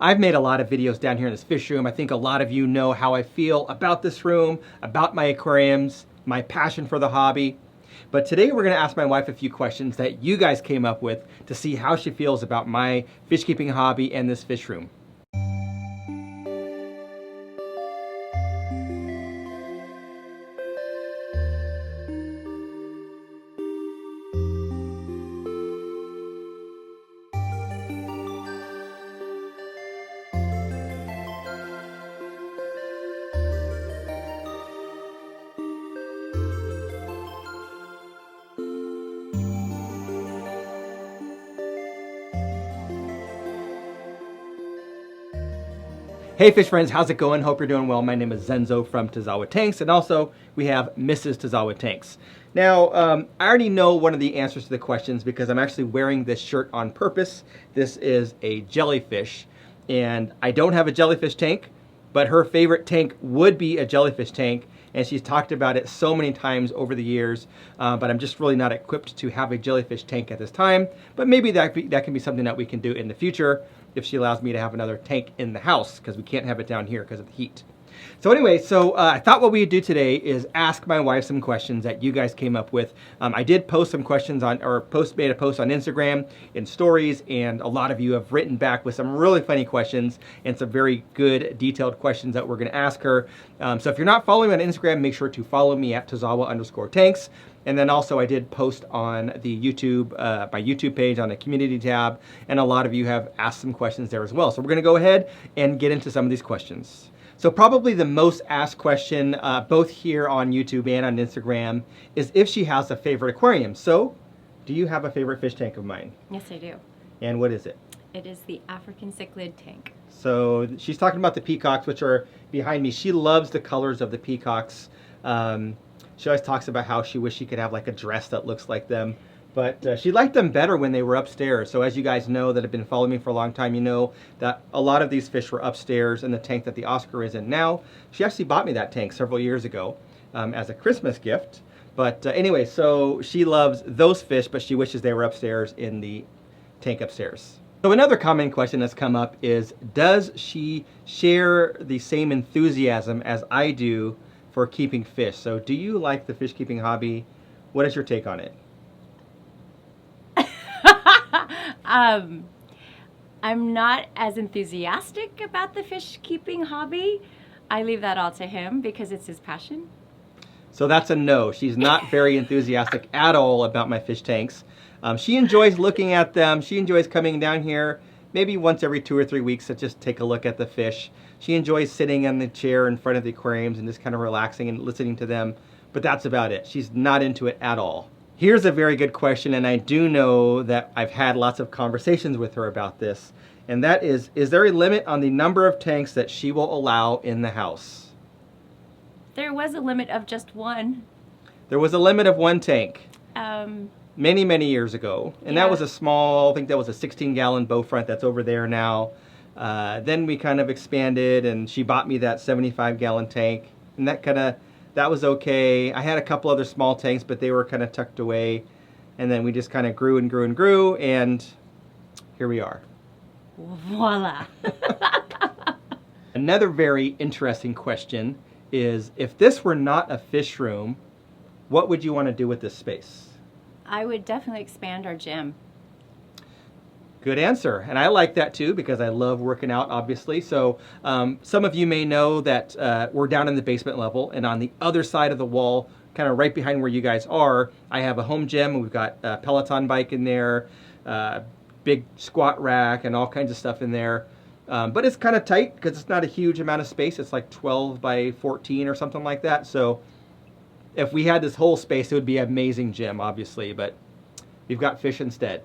I've made a lot of videos down here in this fish room. I think a lot of you know how I feel about this room, about my aquariums, my passion for the hobby. But today we're going to ask my wife a few questions that you guys came up with to see how she feels about my fish keeping hobby and this fish room. Hey fish friends, how's it going? Hope you're doing well. My name is Zenzo from Tazawa Tanks, and also we have Mrs. Tazawa Tanks. Now, I already know one of the answers to the questions because I'm actually wearing this shirt on purpose. This is a jellyfish, and I don't have a jellyfish tank, but her favorite tank would be a jellyfish tank, and she's talked about it so many times over the years, but I'm just really not equipped to have a jellyfish tank at this time. But maybe that can be something that we can do in the future if she allows me to have another tank in the house, because we can't have it down here because of the heat. So anyway, I thought what we'd do today is ask my wife some questions that you guys came up with. I did post some questions made a post on Instagram in stories, and a lot of you have written back with some really funny questions and some very good detailed questions that we're going to ask her. So if you're not following me on Instagram, make sure to follow me at Tazawa_tanks. And then also I did post on the my YouTube page on the community tab, and a lot of you have asked some questions there as well. So we're going to go ahead and get into some of these questions. So probably the most asked question, both here on YouTube and on Instagram, is if she has a favorite aquarium. So, do you have a favorite fish tank of mine? Yes, I do. And what is it? It is the African cichlid tank. So she's talking about the peacocks, which are behind me. She loves the colors of the peacocks. She always talks about how she wished she could have like a dress that looks like them. But she liked them better when they were upstairs. So as you guys know that have been following me for a long time, you know that a lot of these fish were upstairs in the tank that the Oscar is in now. She actually bought me that tank several years ago as a Christmas gift. But anyway, so she loves those fish, but she wishes they were upstairs in the tank upstairs. So another common question that's come up is, does she share the same enthusiasm as I do for keeping fish? So do you like the fish keeping hobby? What is your take on it? I'm not as enthusiastic about the fish keeping hobby. I leave that all to him because it's his passion. So that's a no. She's not very enthusiastic at all about my fish tanks. She enjoys looking at them. She enjoys coming down here maybe once every 2 or 3 weeks to just take a look at the fish. She enjoys sitting in the chair in front of the aquariums and just kind of relaxing and listening to them. But that's about it. She's not into it at all. Here's a very good question, and I do know that I've had lots of conversations with her about this, and that is there a limit on the number of tanks that she will allow in the house? There was a limit of just one. There was a limit of 1 tank many, many years ago, and that was a small, I think that was a 16-gallon bow front that's over there now. Then we kind of expanded, and she bought me that 75-gallon tank, and that was okay. I had a couple other small tanks, but they were kind of tucked away. And then we just kind of grew and grew and grew, and here we are. Voila. Another very interesting question is, if this were not a fish room, what would you want to do with this space? I would definitely expand our gym. Good answer. And I like that too because I love working out, obviously. So some of you may know that we're down in the basement level, and on the other side of the wall, kind of right behind where you guys are, I have a home gym. We've got a Peloton bike in there, big squat rack, and all kinds of stuff in there. But it's kind of tight because it's not a huge amount of space. It's like 12 by 14 or something like that. So if we had this whole space, it would be an amazing gym, obviously. But we've got fish instead.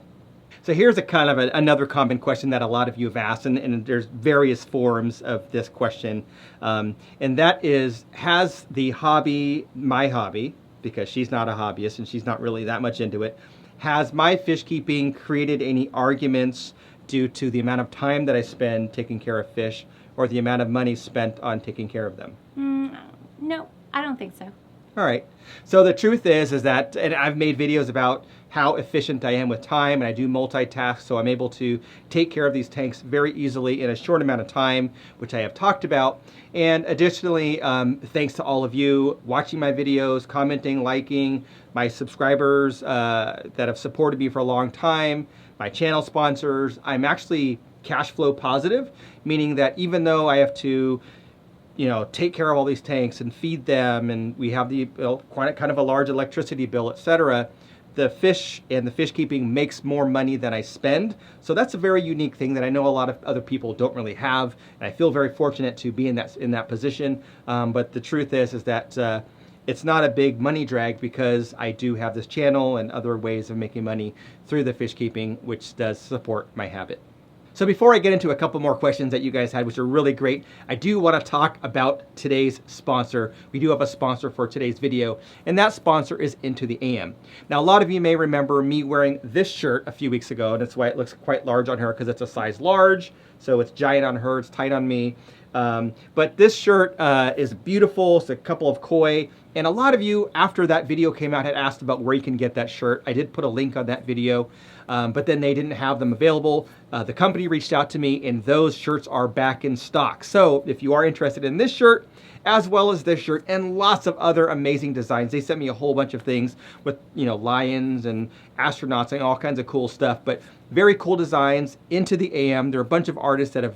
So here's a kind of another common question that a lot of you have asked, and there's various forms of this question, and that is, has the hobby, my hobby, because she's not a hobbyist and she's not really that much into it, has my fish keeping created any arguments due to the amount of time that I spend taking care of fish or the amount of money spent on taking care of them? No, I don't think so. All right. So the truth is that, and I've made videos about how efficient I am with time, and I do multitask, so I'm able to take care of these tanks very easily in a short amount of time, which I have talked about. And additionally, thanks to all of you watching my videos, commenting, liking, my subscribers that have supported me for a long time, my channel sponsors. I'm actually cash flow positive, meaning that even though I have to take care of all these tanks and feed them, and we have the kind of a large electricity bill, etc., the fish and the fish keeping makes more money than I spend. So that's a very unique thing that I know a lot of other people don't really have, and I feel very fortunate to be in that position. But the truth is that it's not a big money drag because I do have this channel and other ways of making money through the fish keeping, which does support my habit. So before I get into a couple more questions that you guys had, which are really great, I do want to talk about today's sponsor. We do have a sponsor for today's video, and that sponsor is Into the AM. Now, a lot of you may remember me wearing this shirt a few weeks ago, and that's why it looks quite large on her, because it's a size large, so it's giant on her, it's tight on me. But this shirt is beautiful. It's a couple of koi. And a lot of you, after that video came out, had asked about where you can get that shirt. I did put a link on that video, but then they didn't have them available. The company reached out to me, and those shirts are back in stock. So if you are interested in this shirt, as well as this shirt, and lots of other amazing designs. They sent me a whole bunch of things with, lions and astronauts and all kinds of cool stuff, but very cool designs. Into the AM, there are a bunch of artists that have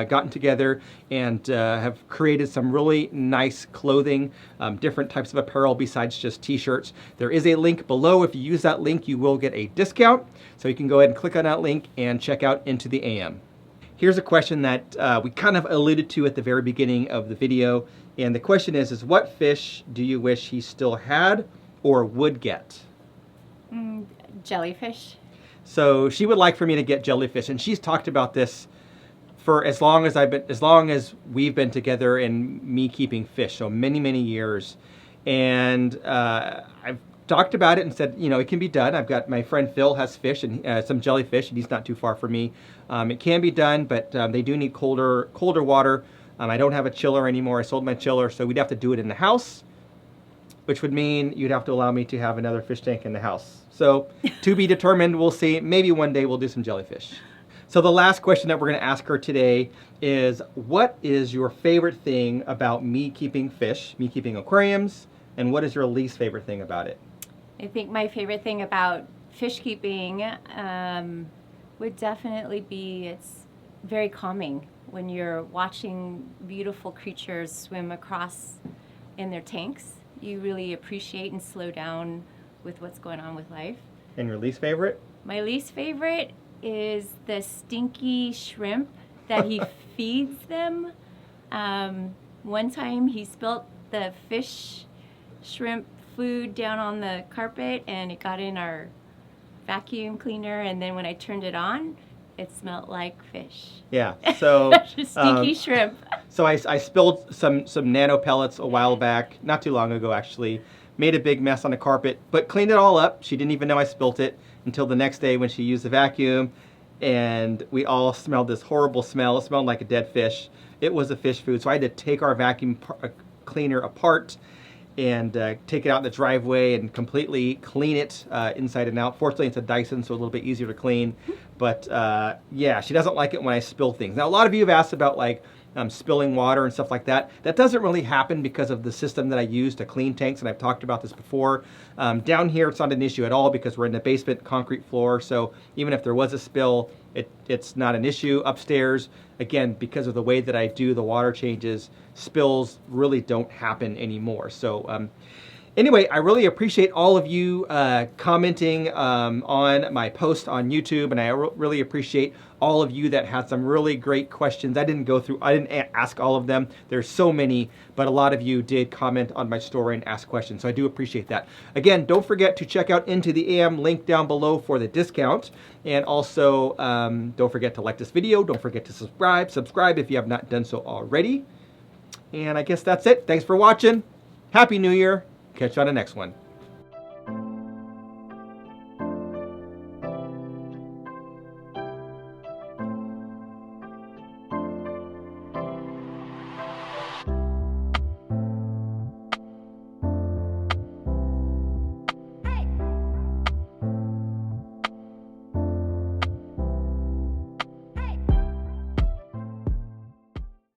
gotten together and have created some really nice clothing, different types of apparel besides just t-shirts. There is a link below. If you use that link, you will get a discount. So you can go ahead and click on that link and check out Into the AM. Here's a question that we kind of alluded to at the very beginning of the video. And the question is what fish do you wish he still had or would get? Jellyfish. So she would like for me to get jellyfish, and she's talked about this for as long as we've been together and me keeping fish, so many years. And I've talked about it and said, it can be done. I've got my friend Phil has fish and some jellyfish, and he's not too far from me. It can be done, but they do need colder water. I don't have a chiller anymore. I sold my chiller, so we'd have to do it in the house, which would mean you'd have to allow me to have another fish tank in the house. So to be determined, we'll see. Maybe one day we'll do some jellyfish. So the last question that we're going to ask her today is, what is your favorite thing about me keeping fish, me keeping aquariums, and what is your least favorite thing about it? I think my favorite thing about fish keeping would definitely be it's very calming when you're watching beautiful creatures swim across in their tanks. You really appreciate and slow down with what's going on with life. And your least favorite? My least favorite is the stinky shrimp that he feeds them. One time he spilt the shrimp food down on the carpet, and it got in our vacuum cleaner, and then when I turned it on, it smelled like fish. Yeah, so stinky shrimp. So I spilled some nano pellets a while back, not too long ago actually, made a big mess on the carpet, but cleaned it all up. She didn't even know I spilt it until the next day when she used the vacuum, and we all smelled this horrible smell. It smelled like a dead fish. It was a fish food, so I had to take our vacuum cleaner apart and take it out in the driveway and completely clean it inside and out. Fortunately, it's a Dyson, so a little bit easier to clean. But yeah, she doesn't like it when I spill things. Now, a lot of you have asked about spilling water and stuff like that. That doesn't really happen because of the system that I use to clean tanks, and I've talked about this before. Down here, it's not an issue at all because we're in the basement concrete floor, so even if there was a spill, it's not an issue. Upstairs, again, because of the way that I do the water changes, spills really don't happen anymore. So anyway, I really appreciate all of you commenting on my post on YouTube, and I really appreciate all of you that had some really great questions. I didn't ask all of them. There's so many, but a lot of you did comment on my story and ask questions, so I do appreciate that. Again, don't forget to check out Into the AM, link down below for the discount, and also don't forget to like this video. Don't forget to subscribe if you have not done so already. And I guess that's it. Thanks for watching. Happy New Year. Catch you on the next one.